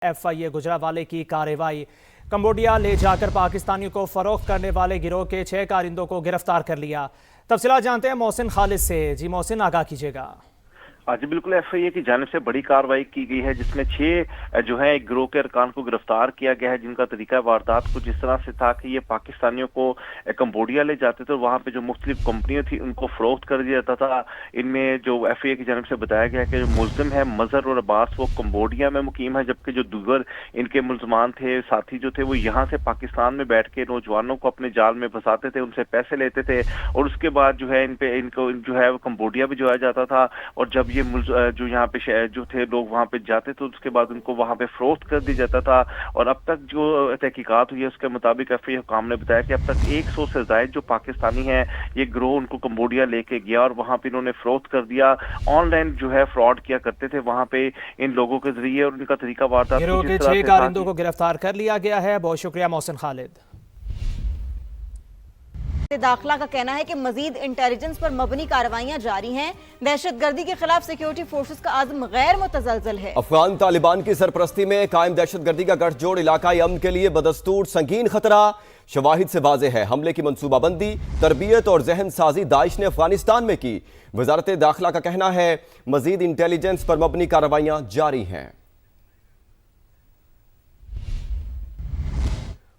FIA गुजरावाले की कार्रवाई। Cambodia ले जाकर पाकिस्तानियों को फरोख्त करने वाले गिरोह के 6 कारिंदों को गिरफ्तार कर लिया। तफसीलात जानते हैं मोहसिन खालिद से। जी मोहसिन, आगाह कीजिएगा। जी बिल्कुल, FIA की जानिब से बड़ी कार्रवाई की गई है जिसमें 6 जो है एक गिरोह के अरकान को गिरफ्तार किया गया है, जिनका तरीका वारदात कुछ इस तरह से था कि ये पाकिस्तानियों को कंबोडिया ले जाते थे और वहाँ पे जो मुख्तलिफ कंपनियां थी उनको फरोख्त कर दिया जाता था। इनमें जो FIA की जानिब से बताया गया है कि जो मुल्जिम है मजहर और अब्बास वो कंबोडिया में मुकीम है, जबकि जो दूसर इनके मुल्जमान थे, साथी जो थे, वो यहाँ से पाकिस्तान में बैठ के नौजवानों को अपने जाल में फंसाते थे, उनसे पैसे लेते थे और उसके बाद जो है इनको जो है कंबोडिया भी जो जाता था। और जब ये जो यहाँ पे जो थे लोग वहाँ पे जाते तो उसके बाद उनको वहाँ पे फरोख्त कर दिया जाता था। और अब तक जो तहकीकात हुई है उसके मुताबिक FIA हुकाम ने बताया कि अब तक 100 से ज़ायद जो पाकिस्तानी हैं ये गिरोह उनको कंबोडिया लेके गया और वहाँ पे इन्होंने फरोख्त कर दिया। ऑनलाइन जो है फ्रॉड किया करते थे वहाँ पे इन लोगों के जरिए और उनका तरीका वारदात। गिरोह के 6 कारिंदों को गिरफ्तार कर लिया गया है। बहुत शुक्रिया मोहसिन खालिद। दाखिला का कहना है कि मजीद इंटेलिजेंस पर मबनी कार्रवाइयां जारी हैं। दहशतगर्दी के खिलाफ सिक्योरिटी फोर्सेस का आज़म गैर मुतज़लज़ल है। अफगान तालिबान की सरपरस्ती में कायम दहशतगर्दी का गठजोड़ इलाकाई अमन के लिए बदस्तूर संगीन खतरा। शवाहिद से वाज़ेह है हमले की मंसूबाबंदी, तरबियत और जहन साजी दाइश ने अफगानिस्तान में की। वजारत दाखिला का कहना है मजीद इंटेलिजेंस पर मबनी कार्रवाइयां जारी हैं।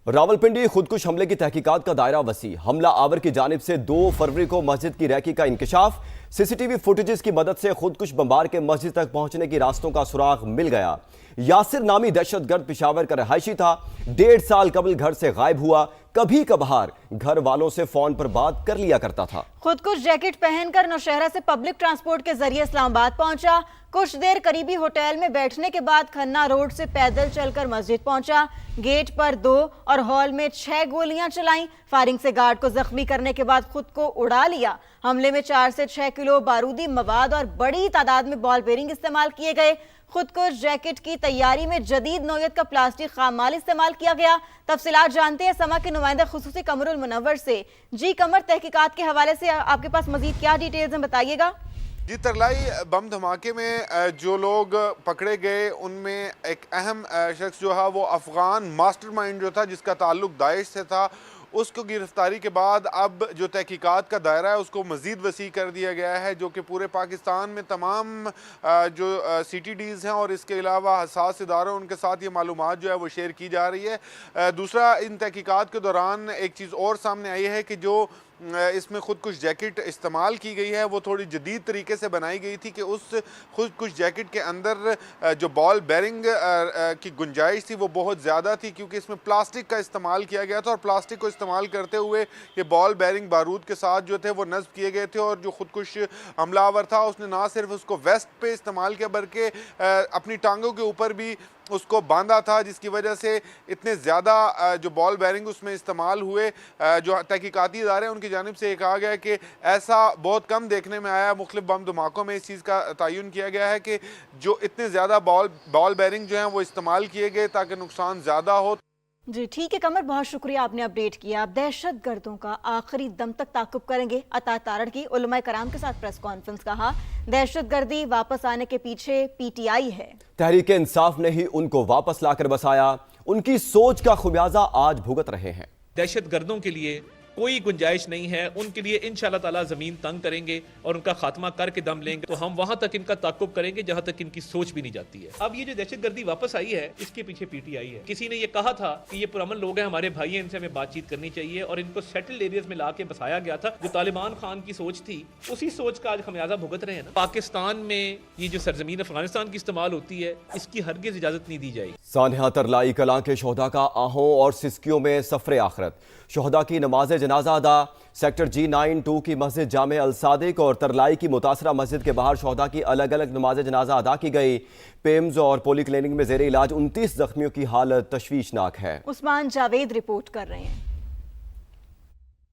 रावलपिंडी खुदकुश हमले की तहकीकात का दायरा वसी। हमला आवर की जानिब से 2 फरवरी को मस्जिद की रैकी का इंकशाफ। CCTV फुटेजेस की मदद से खुदकुश बमबार के मस्जिद तक पहुंचने की रास्तों का सुराग मिल गया। यासिर नामी दहशतगर्द पेशावर का रहायशी था। 1.5 साल कबल घर से गायब हुआ। कभी कभार घर वालों से फोन पर बात कर लिया करता था। खुदकुश जैकेट पहनकर नौशहरा से पब्लिक ट्रांसपोर्ट के जरिए इस्लामाबाद पहुंचा। कुछ देर करीबी होटल में बैठने के बाद खन्ना रोड से पैदल चलकर मस्जिद पहुंचा। गेट पर 2 और हॉल में 6 गोलियां चलाईं। फायरिंग से गार्ड को जख्मी करने के बाद खुद को उड़ा लिया। हमले में 4 से 6 किलो बारूदी मवाद और बड़ी तादाद में बॉल बेरिंग इस्तेमाल किए गए। खुदकुश जैकेट की तैयारी में जदीद नौयत का प्लास्टिक खामाल इस्तेमाल किया गया। तफसीलात जानते हैं समा के नुमाइंदा खुसूसी कमरुल मुनव्वर से। जी कमर, तहकीकात के हवाले से आपके पास मजीद क्या डिटेल्स हैं, बताइएगा। जी तरलाई, बम धमाके में जो लोग पकड़े गए उनमें एक अहम शख्स जो है वो अफगान मास्टरमाइंड जो था जिसका ताल्लुक दाइश से था, उसको गिरफ्तारी के बाद अब जो तहकीकात का दायरा है उसको मज़ीद वसी कर दिया गया है, जो कि पूरे पाकिस्तान में तमाम जो CTDs हैं और इसके अलावा हसास इदारों उनके साथ ये मालूमात जो है वो शेयर की जा रही है। दूसरा, इन तहकीकात के दौरान एक चीज़ और सामने आई है कि जो इसमें खुदकुश जैकेट इस्तेमाल की गई है वो थोड़ी जदीद तरीके से बनाई गई थी कि उस खुदकुश जैकेट के अंदर जो बॉल बेरिंग की गुंजाइश थी वो बहुत ज़्यादा थी, क्योंकि इसमें प्लास्टिक का इस्तेमाल किया गया था और प्लास्टिक को इस्तेमाल करते हुए ये बॉल बेरिंग बारूद के साथ जो थे वो नस्ब किए गए थे। और जो खुदकुश हमलावर था उसने ना सिर्फ उसको वेस्ट पे इस्तेमाल किया बल्कि अपनी टांगों के ऊपर भी उसको बांधा था, जिसकी वजह से इतने ज़्यादा जो बॉल बेरिंग उसमें इस्तेमाल हुए। जो तहकीकाती इदारे हैं उनकी जानिब से कहा गया है कि ऐसा बहुत कम देखने में आया। मुख्तलिफ बम धमाकों में इस चीज़ का तयन किया गया है कि जो इतने ज़्यादा बॉल बेरिंग जो हैं वो इस्तेमाल किए गए ताकि नुकसान ज़्यादा हो। जी ठीक है कमर, बहुत शुक्रिया, आपने अपडेट किया। आप दहशत गर्दों का आखिरी दम तक ताक़ुब करेंगे। अता तारड़ की उलमाए कराम के साथ प्रेस कॉन्फ्रेंस, कहा दहशत गर्दी वापस आने के पीछे PTI है। तहरीक इंसाफ ने ही उनको वापस लाकर बसाया। उनकी सोच का खुमियाजा आज भुगत रहे हैं। दहशत गर्दों के लिए कोई गुंजाइश नहीं है। उनके लिए इंशाअल्लाह ताला जमीन तंग करेंगे और उनका खात्मा करके दम लेंगे। तो हम वहां तक इनका ताकुब करेंगे जहां तक इनकी सोच भी नहीं जाती है। अब ये जो दहशतगर्दी वापस आई है इसके पीछे PTI है। किसी ने ये कहा था कि ये पुरअमन लोग हैं, हमारे भाई हैं, इनसे हमें बातचीत करनी चाहिए और इनको सेटल्ड एरियाज में लाके बसाया गया था। जो तालिबान खान की सोच थी उसी सोच का आज खमियाजा भुगत रहे हैं ना। पाकिस्तान में ये जो सरजमीन अफगानिस्तान की इस्तेमाल होती है इसकी हरगिज इजाजत नहीं दी जाएगी। सानिया तरलाई कलां के शोहदा का आहों और सिस्कियों में सफर आखिरत। शोहदा की नमाज जनाजा अदा। सेक्टर G92 की मस्जिद जामे अल सादिक और तरलाई की मुतासरा मस्जिद के बाहर शोहदा की अलग अलग नमाज जनाजा अदा की गई। पेम्स और पोली क्लिनिक में जेर इलाज 29 जख्मियों की हालत तशवीशनाक है। उस्मान जावेद रिपोर्ट कर रहे हैं।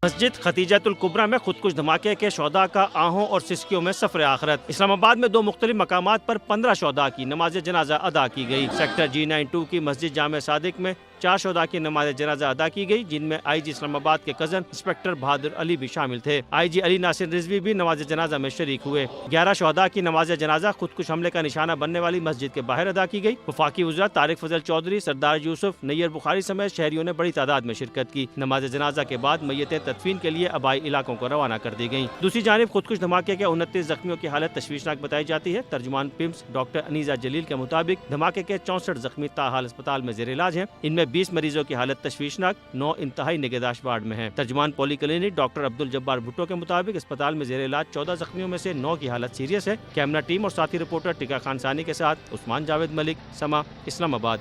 मस्जिद खतीजतुल कुबरा में खुदकुश धमाके के शोहदा का आहों और सिस्कियों में सफर आखिरत। इस्लामाबाद में 2 मुख्तलिफ मकामात पर 15 शोहदा की नमाज जनाजा अदा की गई। सेक्टर G92 की मस्जिद जामे सादिक में 4 शोहदा की नमाज जनाजा अदा की गई, जिनमें IG इस्लामाबाद के कजन इंस्पेक्टर बहादुर अली भी शामिल थे। IG अली नासिर रिजवी भी नमाज जनाजा में शरीक हुए। 11 शोहदा की नमाज जनाजा खुदकुश हमले का निशाना बनने वाली मस्जिद के बाहर अदा की गई। वफाकी वज़ीर तारिक फजल चौधरी, सरदार यूसुफ, नैयर बुखारी समेत शहरियों ने बड़ी तादाद में शिरकत की। नमाज जनाजा के बाद मैयतें तदफीन के लिए आबाई इलाकों को रवाना कर दी गयी। दूसरी जानिब खुदकुश धमाके के 29 जख्मियों की हालत तशवीशनाक बताई जाती है। तर्जुमान पिम्स डॉक्टर अनीजा जलील के मुताबिक धमाके के 64 जख्मी ताहाल अस्पताल में जेर इलाज हैं। इनमें 20 मरीजों की हालत तशवीशनाक, 9 इंतहाई निगहदाश्त वार्ड में हैं। तर्जुमान poly clinic doctor Abdul Jabbar Bhutto के मुताबिक अस्पताल में जेर इलाज 14 जख्मियों में से 9 की हालत सीरियस है। कैमरा टीम और साथी रिपोर्टर टिका खान सानी के साथ उस्मान जावेद मलिक, समा, इस्लामाबाद।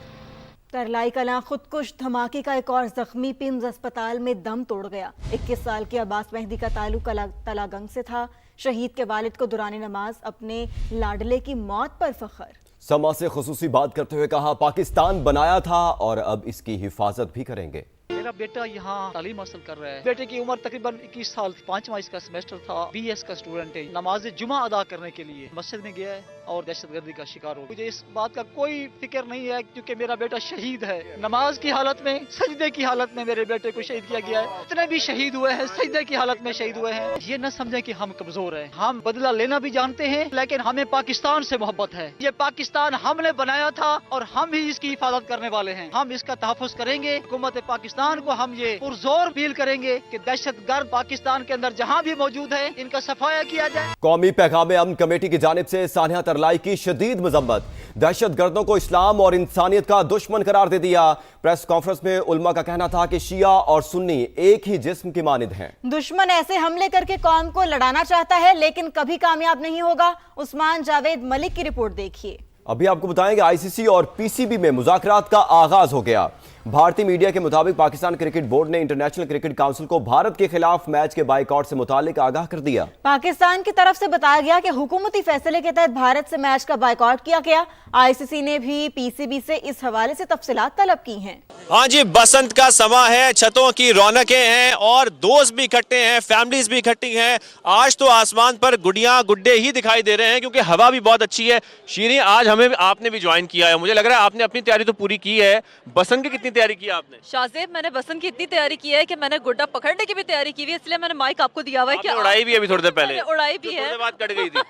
करलाई कलां खुदकुश धमाके का एक और जख्मी पिम्स अस्पताल में दम तोड़ गया। 21 साल के अब्बास मेहदी का ताल्लुक तलागंग से था। शहीद के वालिद को दुराने नमाज अपने लाडले की मौत पर फख्र। समा से खुसूसी बात करते हुए कहा, पाकिस्तान बनाया था और अब इसकी हिफाजत भी करेंगे। मेरा बेटा यहाँ तालीम हासिल कर रहा है। बेटे की उम्र तकरीबन 21 साल, 5वां इसका सेमेस्टर था। BS का स्टूडेंट है। नमाज जुमा अदा करने के लिए मस्जिद में गया है और दहशतगर्दी का शिकार हो गया। मुझे इस बात का कोई फिक्र नहीं है क्योंकि मेरा बेटा शहीद है। नमाज की हालत में, सजदे की हालत में मेरे बेटे को शहीद किया गया है। इतने भी शहीद हुए हैं, सजदे की हालत में शहीद हुए हैं। ये न समझें कि हम कमजोर हैं। हम बदला लेना भी जानते हैं, लेकिन हमें पाकिस्तान से मोहब्बत है। ये पाकिस्तान हमने बनाया था और हम ही इसकी हिफाजत करने वाले हैं। हम इसका तहफ़्फ़ुज़ करेंगे। हुकूमत पाकिस्तान को हम ये पुरजोर अपील करेंगे कि दहशतगर्द पाकिस्तान के अंदर जहाँ भी मौजूद है, इनका सफाया किया जाए। कौमी पैगाम अमन कमेटी की जानिब से सानिया तरलाई की शदीद मजम्मत। दहशत गर्दों को इस्लाम और इंसानियत का दुश्मन करार दे दिया। प्रेस कॉन्फ्रेंस में उलमा का कहना था कि शिया और सुन्नी एक ही जिस्म की मानिंद हैं। दुश्मन ऐसे हमले करके कौम को लड़ाना चाहता है लेकिन कभी कामयाब नहीं होगा। उस्मान जावेद मलिक की रिपोर्ट देखिए। अभी आपको बताएंगे ICC और PCB में मुज़ाकरात का आगाज हो गया। भारतीय मीडिया के मुताबिक पाकिस्तान क्रिकेट बोर्ड ने इंटरनेशनल क्रिकेट काउंसिल को भारत के खिलाफ मैच के बाइकआउट से मुतालिक आगाह कर दिया। पाकिस्तान की तरफ से बताया गया कि हुकूमती फैसले के तहत भारत से मैच का बाइकआउट किया गया। ICC ने भी PCB से इस हवाले से तफसीलात तलब की हैं। हाँ जी, बसंत का समा है, छतों की रौनकें हैं और दोस्त भी इकट्ठे हैं, फैमिलीज भी इकट्ठी हैं। आज तो आसमान पर गुड़ियां गुड्डे ही दिखाई दे रहे हैं क्योंकि हवा भी बहुत अच्छी है। शीरी, आज हमें आपने भी ज्वाइन किया है, मुझे लग रहा है आपने अपनी तैयारी तो पूरी की है। बसंत की कितनी तैयारी की आपने? शाहजेब, मैंने बसंत की इतनी तैयारी की है कि मैंने गुड्डा पकड़ने की भी तैयारी की हुई है, इसलिए मैंने माइक आपको दिया हुआ है कि उड़ाई भी अभी थोड़ी देर पहले उड़ाई भी है, बात कट गई थी।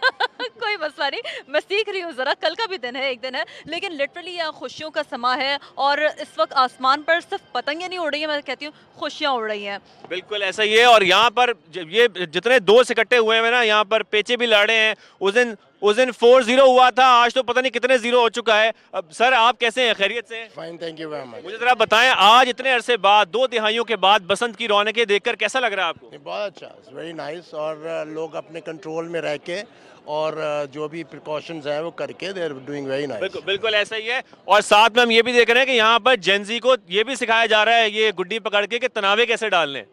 कोई मसला नहीं, मैं सीख रही हूँ जरा। कल का भी दिन है, एक दिन है, लेकिन लिटरली यहाँ खुशियों का समा है और इस वक्त आसमान पर सिर्फ पतंगें नहीं उड़ रही है, मैं कहती हूँ खुशियाँ उड़ रही हैं। बिल्कुल ऐसा ही है। और यहाँ पर ये जितने दोस्त इकट्ठे हुए हैं ना, यहाँ पर पेचे भी लड़े हैं। उस दिन 4-0 हुआ था, आज तो पता नहीं कितने 0 हो चुका है। अब सर, आप कैसे हैं? खैरियत से? Fine, thank you very much. मुझे जरा बताएं, आज इतने अरसे बाद, 2 तिहाइयों के बाद बसंत की रौनकें देखकर कैसा लग रहा है आपको? बहुत अच्छा, वेरी नाइस। और लोग अपने कंट्रोल में रह के और जो भी प्रिकॉशंस हैं वो करके they are doing very nice. बिल्कुल ऐसा ही है। और साथ में हम ये भी देख रहे हैं कि यहाँ पर जेंजी को ये भी सिखाया जा रहा है, ये गुड्डी पकड़ के कि तनावे कैसे डालने।